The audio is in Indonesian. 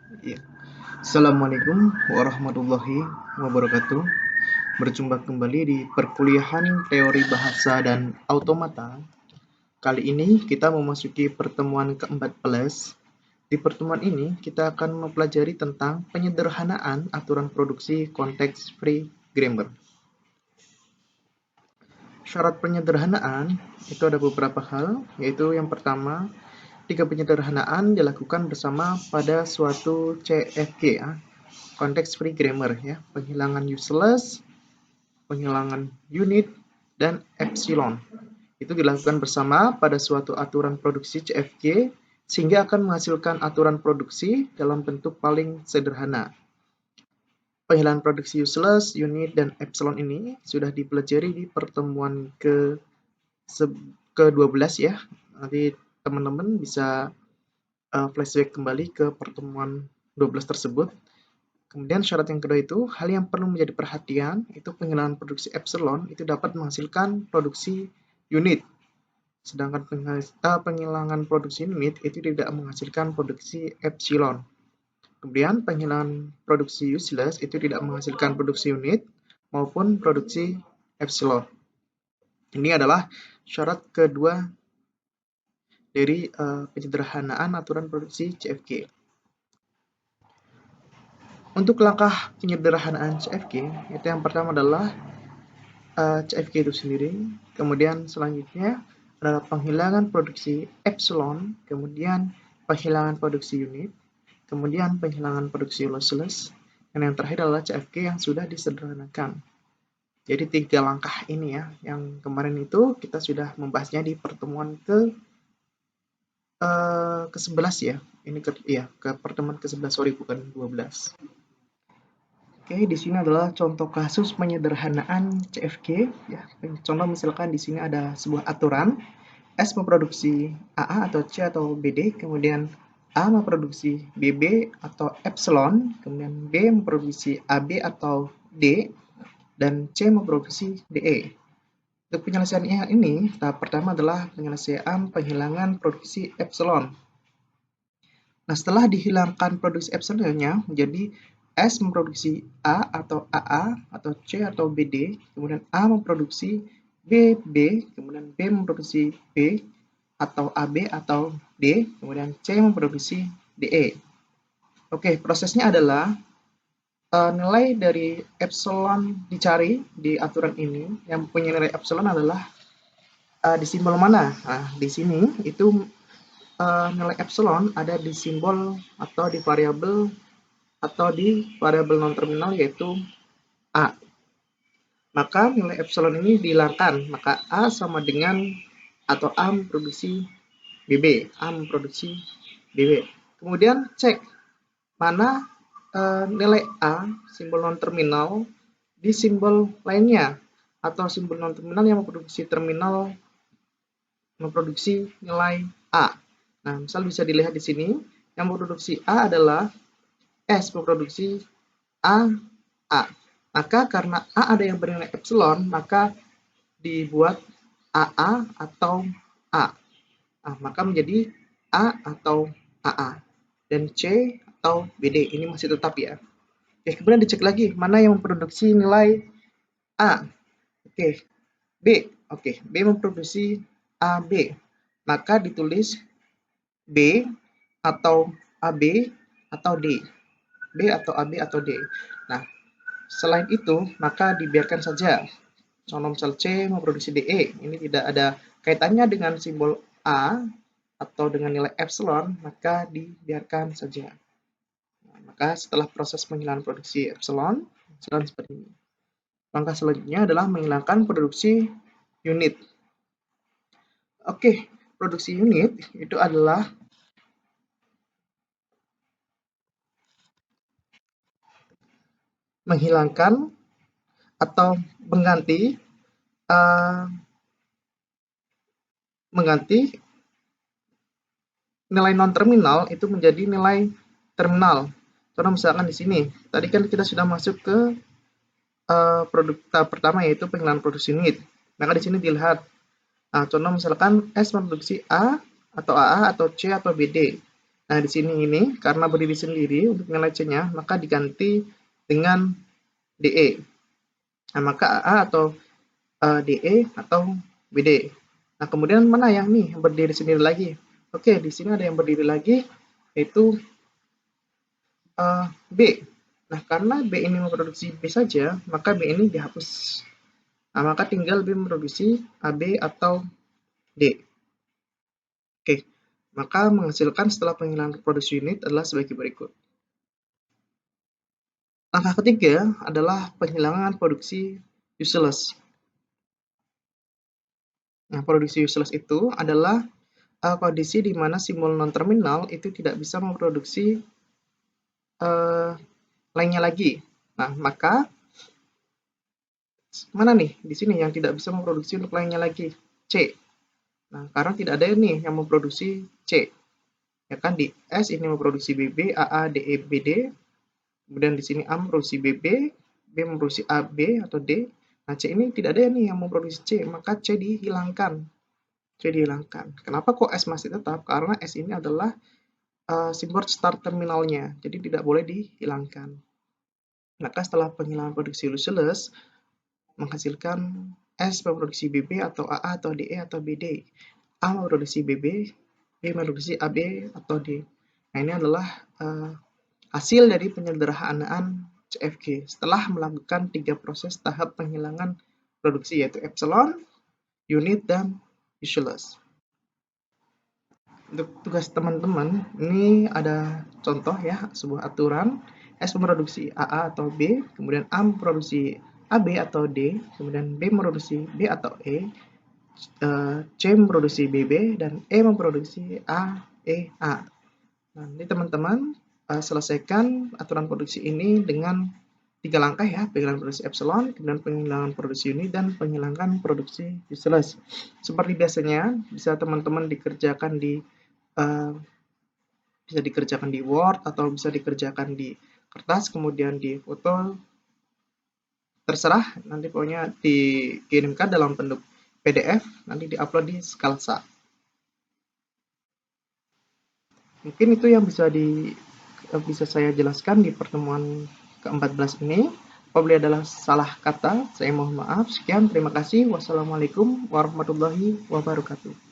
Iya. Assalamualaikum warahmatullahi wabarakatuh. Berjumpa kembali di perkuliahan teori bahasa dan automata. Kali ini kita memasuki pertemuan ke-14. Di pertemuan ini kita akan mempelajari tentang penyederhanaan aturan produksi konteks free grammar. Syarat penyederhanaan itu ada beberapa hal, yaitu yang pertama, jika penyederhanaan dilakukan bersama pada suatu CFG ya, konteks free grammar ya, penghilangan useless, penghilangan unit, dan epsilon. Itu dilakukan bersama pada suatu aturan produksi CFG sehingga akan menghasilkan aturan produksi dalam bentuk paling sederhana. Penghilangan produksi useless, unit, dan epsilon ini sudah dipelajari di pertemuan ke-12 ya. Nanti teman-teman bisa flashback kembali ke pertemuan 12 tersebut. Kemudian syarat yang kedua itu, hal yang perlu menjadi perhatian, itu penghilangan produksi epsilon itu dapat menghasilkan produksi unit. Sedangkan penghilangan produksi unit itu tidak menghasilkan produksi epsilon. Kemudian penghilangan produksi useless itu tidak menghasilkan produksi unit maupun produksi epsilon. Ini adalah syarat kedua dari penyederhanaan aturan produksi CFG. Untuk langkah penyederhanaan CFG, itu yang pertama adalah CFG itu sendiri. Kemudian selanjutnya adalah penghilangan produksi epsilon, kemudian penghilangan produksi unit, kemudian penghilangan produksi lossless, dan yang terakhir adalah CFG yang sudah disederhanakan. Jadi 3 langkah ini ya, yang kemarin itu kita sudah membahasnya di pertemuan ke-11 ya. Ini ke pertemuan ke-11, sorry bukan 12. Oke, di sini adalah contoh kasus penyederhanaan CFG ya. Contoh misalkan di sini ada sebuah aturan S memproduksi AA atau C atau BD, kemudian A memproduksi BB atau epsilon, kemudian B memproduksi AB atau D, dan C memproduksi DE. Untuk penyelesaiannya ini, tahap pertama adalah penyelesaian penghilangan produksi epsilon. Nah, setelah dihilangkan produksi epsilonnya menjadi S memproduksi A atau AA atau C atau BD, kemudian A memproduksi BB, kemudian B memproduksi B atau AB atau D, kemudian C memproduksi DE. Oke, prosesnya adalah nilai dari epsilon dicari di aturan ini. Yang punya nilai epsilon adalah di simbol mana? Nah, di sini itu nilai epsilon ada di simbol atau di variabel non terminal yaitu A. Maka nilai epsilon ini dihilangkan, maka A sama dengan atau A memproduksi BB, A memproduksi BB. Kemudian cek mana nilai A, simbol non terminal, di simbol lainnya atau simbol non terminal yang memproduksi nilai A. Nah, misal bisa dilihat di sini, yang memproduksi A adalah S memproduksi A. Maka karena A ada yang bernilai epsilon, maka dibuat AA atau A. Nah, maka menjadi A atau AA. Dan C atau BD. Ini masih tetap ya. Oke, kemudian dicek lagi mana yang memproduksi nilai A. Oke, B. Oke, B memproduksi AB. Maka ditulis B atau AB atau D. B atau AB atau D. Nah, selain itu, maka dibiarkan saja. Contoh misal C memproduksi DE. Ini tidak ada kaitannya dengan simbol A atau dengan nilai epsilon, maka dibiarkan saja. Nah, maka setelah proses penghilangan produksi epsilon seperti ini. Langkah selanjutnya adalah menghilangkan produksi unit. Oke, produksi unit itu adalah menghilangkan atau mengganti nilai non terminal itu menjadi nilai terminal. Contoh misalkan di sini, tadi kan kita sudah masuk ke produk tahap pertama yaitu penghilangan produksi unit. Maka di sini dilihat, contoh misalkan S memproduksi A atau AA atau C atau BD. Nah, di sini ini karena berdiri sendiri untuk nilai C-nya, maka diganti dengan DE. Nah, maka AA atau DE atau BD. Nah, kemudian mana yang nih yang berdiri sendiri lagi? Oke, di sini ada yang berdiri lagi, yaitu B. Nah, karena B ini memproduksi B saja, maka B ini dihapus. Nah, maka tinggal B memproduksi AB atau D. Oke, maka menghasilkan setelah penghilangan produksi unit adalah sebagai berikut. Langkah ketiga adalah penghilangan produksi useless. Nah, produksi useless itu adalah kondisi di mana simbol non-terminal itu tidak bisa memproduksi lainnya lagi. Nah, maka mana nih di sini yang tidak bisa memproduksi untuk lainnya lagi? C. Nah, karena tidak ada nih yang memproduksi C. Ya kan, di S ini memproduksi BB, AA, DE, BD. Kemudian di sini A memproduksi BB, B memproduksi AB atau D. Nah, C ini tidak ada nih yang memproduksi C, maka C dihilangkan. C dihilangkan. Kenapa kok S masih tetap? Karena S ini adalah simbol start terminalnya, jadi tidak boleh dihilangkan. Maka setelah penghilangan produksi useless, menghasilkan S memproduksi BB atau AA atau DE atau BD. A memproduksi BB, B memproduksi AB atau D. Nah, ini adalah hasil dari penyederhanaan CFG setelah melakukan 3 proses tahap penghilangan produksi, yaitu epsilon, unit, dan useless. Untuk tugas teman-teman, ini ada contoh ya, sebuah aturan. S memproduksi AA atau B, kemudian A memproduksi AB atau D, kemudian B memproduksi B atau E, C memproduksi BB, dan E memproduksi A, E, A. Nah, ini teman-teman selesaikan aturan produksi ini dengan 3 langkah ya, penghilangan produksi epsilon, kemudian penghilangan produksi unit, dan penghilangan produksi useless. Seperti biasanya, bisa teman-teman dikerjakan di Word atau bisa dikerjakan di kertas, kemudian di foto, terserah, nanti pokoknya dikirimkan dalam bentuk PDF, nanti diupload di Skalsa. Mungkin itu yang bisa saya jelaskan di pertemuan ke-14 ini. Apabila adalah salah kata, saya mohon maaf. Sekian, terima kasih. Wassalamualaikum warahmatullahi wabarakatuh.